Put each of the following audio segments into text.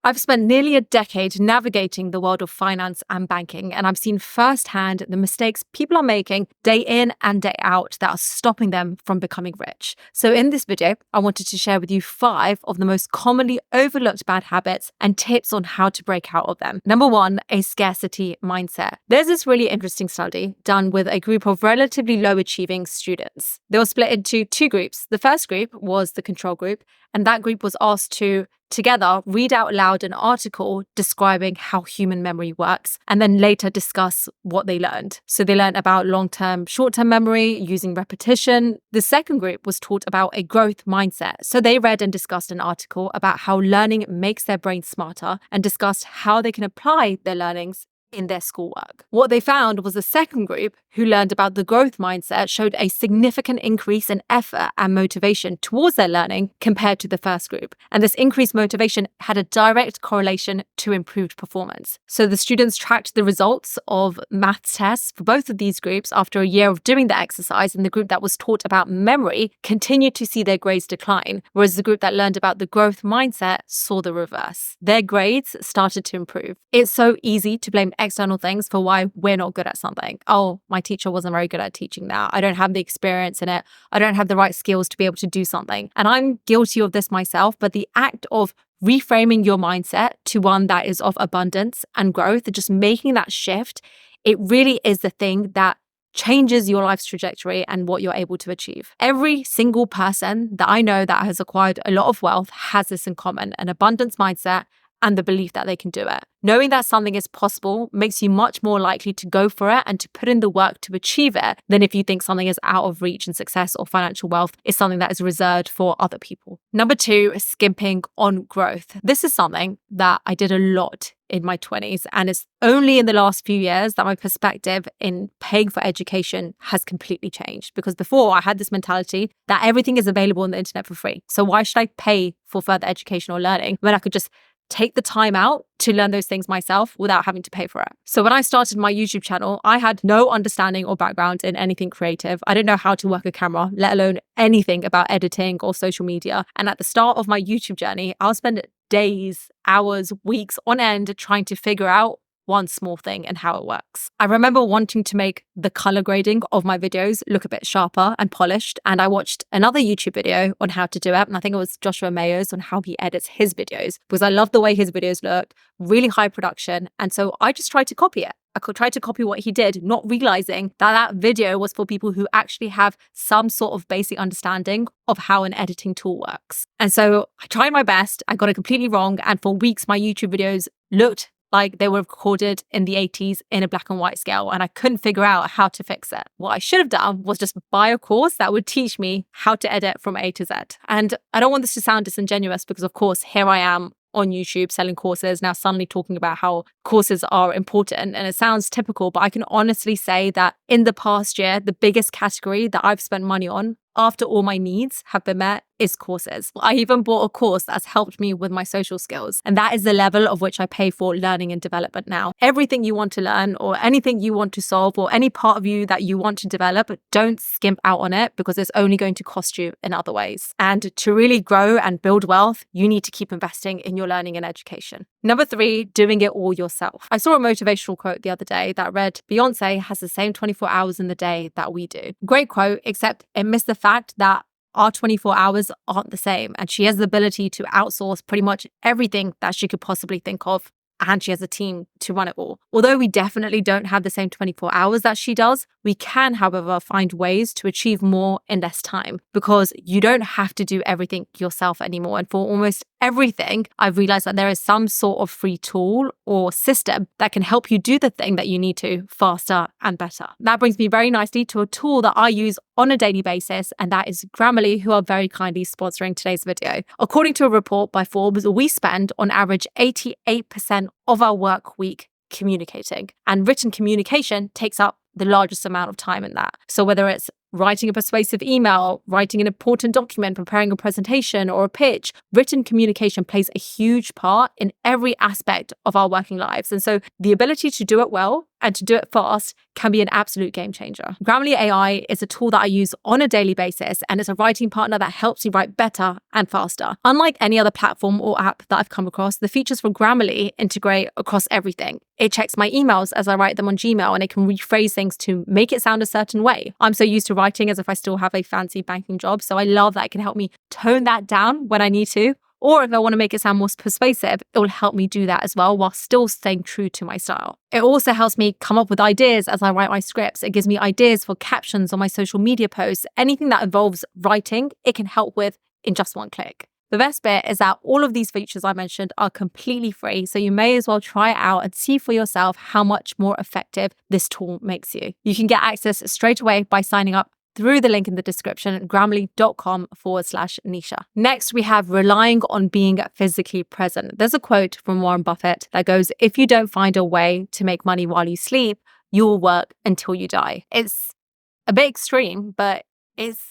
I've spent nearly a decade navigating the world of finance and banking, and I've seen firsthand the mistakes people are making day in and day out that are stopping them from becoming rich. So in this video, I wanted to share with you 5 of the most commonly overlooked bad habits and tips on how to break out of them. Number 1, a scarcity mindset. There's this really interesting study done with a group of relatively low achieving students. They were split into 2 groups. The first group was the control group, and that group was asked to together read out loud an article describing how human memory works and then later discuss what they learned. So they learned about long-term, short-term memory using repetition. The second group was taught about a growth mindset. So they read and discussed an article about how learning makes their brain smarter and discussed how they can apply their learnings in their schoolwork. What they found was the second group, who learned about the growth mindset, showed a significant increase in effort and motivation towards their learning compared to the first group. And this increased motivation had a direct correlation to improved performance. So the students tracked the results of maths tests for both of these groups after a year of doing the exercise, and the group that was taught about memory continued to see their grades decline, whereas the group that learned about the growth mindset saw the reverse. Their grades started to improve. It's so easy to blame external things for why we're not good at something. Oh, my teacher wasn't very good at teaching that. I don't have the experience in it. I don't have the right skills to be able to do something. And I'm guilty of this myself, but the act of reframing your mindset to one that is of abundance and growth, just making that shift, it really is the thing that changes your life's trajectory and what you're able to achieve. Every single person that I know that has acquired a lot of wealth has this in common: an abundance mindset and the belief that they can do it. Knowing that something is possible makes you much more likely to go for it and to put in the work to achieve it than if you think something is out of reach and success or financial wealth is something that is reserved for other people. Number 2, skimping on growth. This is something that I did a lot in my 20s, and it's only in the last few years that my perspective in paying for education has completely changed. Because before, I had this mentality that everything is available on the internet for free. So why should I pay for further education or learning when I could just take the time out to learn those things myself without having to pay for it? So when I started my YouTube channel, I had no understanding or background in anything creative. I didn't know how to work a camera, let alone anything about editing or social media. And at the start of my YouTube journey, I'll spend days, hours, weeks on end trying to figure out one small thing and how it works. I remember wanting to make the color grading of my videos look a bit sharper and polished, and I watched another YouTube video on how to do it, and I think it was Joshua Mayo's on how he edits his videos, because I love the way his videos look, really high production, and so I just tried to copy it. I could try to copy what he did, not realizing that that video was for people who actually have some sort of basic understanding of how an editing tool works. And so I tried my best, I got it completely wrong, and for weeks my YouTube videos looked like they were recorded in the 80s in a black and white scale, and I couldn't figure out how to fix it. What I should have done was just buy a course that would teach me how to edit from A to Z. And I don't want this to sound disingenuous, because of course, here I am on YouTube selling courses, now suddenly talking about how courses are important. And it sounds typical, but I can honestly say that in the past year, the biggest category that I've spent money on after all my needs have been met is courses. I even bought a course that's helped me with my social skills. And that is the level of which I pay for learning and development now. Everything you want to learn or anything you want to solve or any part of you that you want to develop, don't skimp out on it, because it's only going to cost you in other ways. And to really grow and build wealth, you need to keep investing in your learning and education. Number 3, doing it all yourself. I saw a motivational quote the other day that read, "Beyonce has the same 24 hours in the day that we do." Great quote, except it missed the fact that our 24 hours aren't the same, and she has the ability to outsource pretty much everything that she could possibly think of, and she has a team to run it all. Although we definitely don't have the same 24 hours that she does, we can, however, find ways to achieve more in less time, because you don't have to do everything yourself anymore. And for almost everything, I've realized that there is some sort of free tool or system that can help you do the thing that you need to faster and better. That brings me very nicely to a tool that I use on a daily basis, and that is Grammarly, who are very kindly sponsoring today's video. According to a report by Forbes, we spend on average 88% of our work week communicating, and written communication takes up the largest amount of time in that. So whether it's writing a persuasive email, writing an important document, preparing a presentation or a pitch. Written communication plays a huge part in every aspect of our working lives. And so the ability to do it well and to do it fast can be an absolute game changer. Grammarly AI is a tool that I use on a daily basis, and it's a writing partner that helps me write better and faster. Unlike any other platform or app that I've come across, the features from Grammarly integrate across everything. It checks my emails as I write them on Gmail, and it can rephrase things to make it sound a certain way. I'm so used to writing as if I still have a fancy banking job, so I love that it can help me tone that down when I need to. Or if I want to make it sound more persuasive, it will help me do that as well while still staying true to my style. It also helps me come up with ideas as I write my scripts. It gives me ideas for captions on my social media posts. Anything that involves writing, it can help with in just one click. The best bit is that all of these features I mentioned are completely free, so you may as well try it out and see for yourself how much more effective this tool makes you. You can get access straight away by signing up through the link in the description, grammarly.com/Nischa. Next, we have relying on being physically present. There's a quote from Warren Buffett that goes, "If you don't find a way to make money while you sleep, you will work until you die." It's a bit extreme, but it's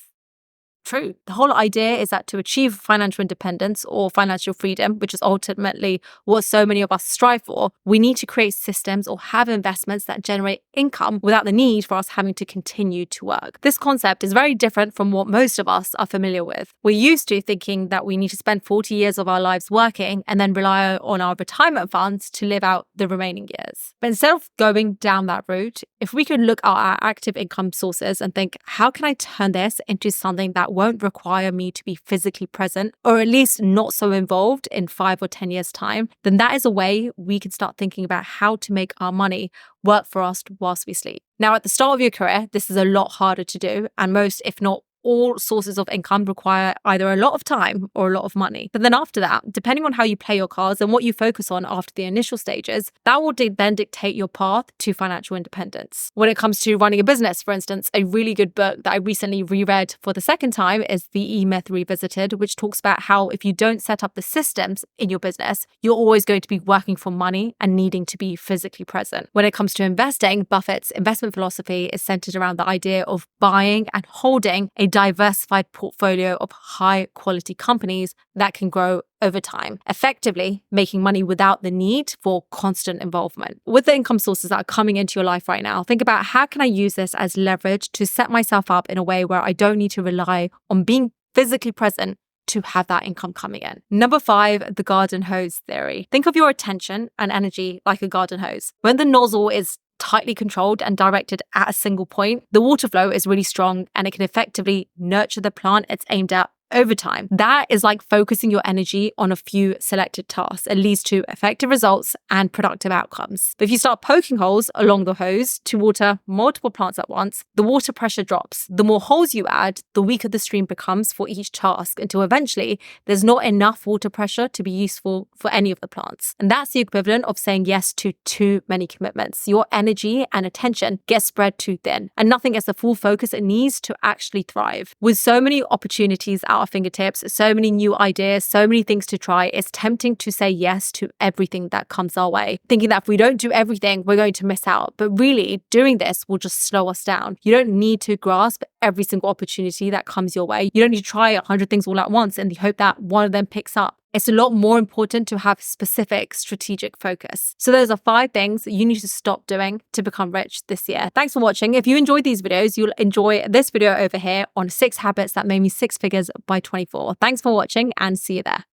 true. The whole idea is that to achieve financial independence or financial freedom, which is ultimately what so many of us strive for, we need to create systems or have investments that generate income without the need for us having to continue to work. This concept is very different from what most of us are familiar with. We're used to thinking that we need to spend 40 years of our lives working and then rely on our retirement funds to live out the remaining years. But instead of going down that route, if we could look at our active income sources and think, how can I turn this into something that won't require me to be physically present, or at least not so involved in 5 or 10 years' time, then that is a way we can start thinking about how to make our money work for us whilst we sleep. Now, at the start of your career, this is a lot harder to do, and most, if not all sources of income require either a lot of time or a lot of money. But then after that, depending on how you play your cards and what you focus on after the initial stages, that will then dictate your path to financial independence. When it comes to running a business, for instance, a really good book that I recently reread for the second time is The E-Myth Revisited, which talks about how if you don't set up the systems in your business, you're always going to be working for money and needing to be physically present. When it comes to investing, Buffett's investment philosophy is centered around the idea of buying and holding a diversified portfolio of high quality companies that can grow over time, effectively making money without the need for constant involvement. With the income sources that are coming into your life right now, think about how can I use this as leverage to set myself up in a way where I don't need to rely on being physically present to have that income coming in. Number 5, the garden hose theory. Think of your attention and energy like a garden hose. When the nozzle is tightly controlled and directed at a single point, the water flow is really strong and it can effectively nurture the plant it's aimed at over time. That is like focusing your energy on a few selected tasks. It leads to effective results and productive outcomes. But if you start poking holes along the hose to water multiple plants at once, the water pressure drops. The more holes you add, the weaker the stream becomes for each task until eventually there's not enough water pressure to be useful for any of the plants. And that's the equivalent of saying yes to too many commitments. Your energy and attention gets spread too thin and nothing gets the full focus it needs to actually thrive. With so many opportunities at our fingertips, so many new ideas, so many things to try, it's tempting to say yes to everything that comes our way, thinking that if we don't do everything, we're going to miss out. But really, doing this will just slow us down. You don't need to grasp every single opportunity that comes your way. You don't need to try 100 things all at once in the hope that one of them picks up. It's a lot more important to have specific strategic focus. So those are 5 things that you need to stop doing to become rich this year. Thanks for watching. If you enjoyed these videos, you'll enjoy this video over here on 6 habits that made me 6 figures by 24. Thanks for watching and see you there.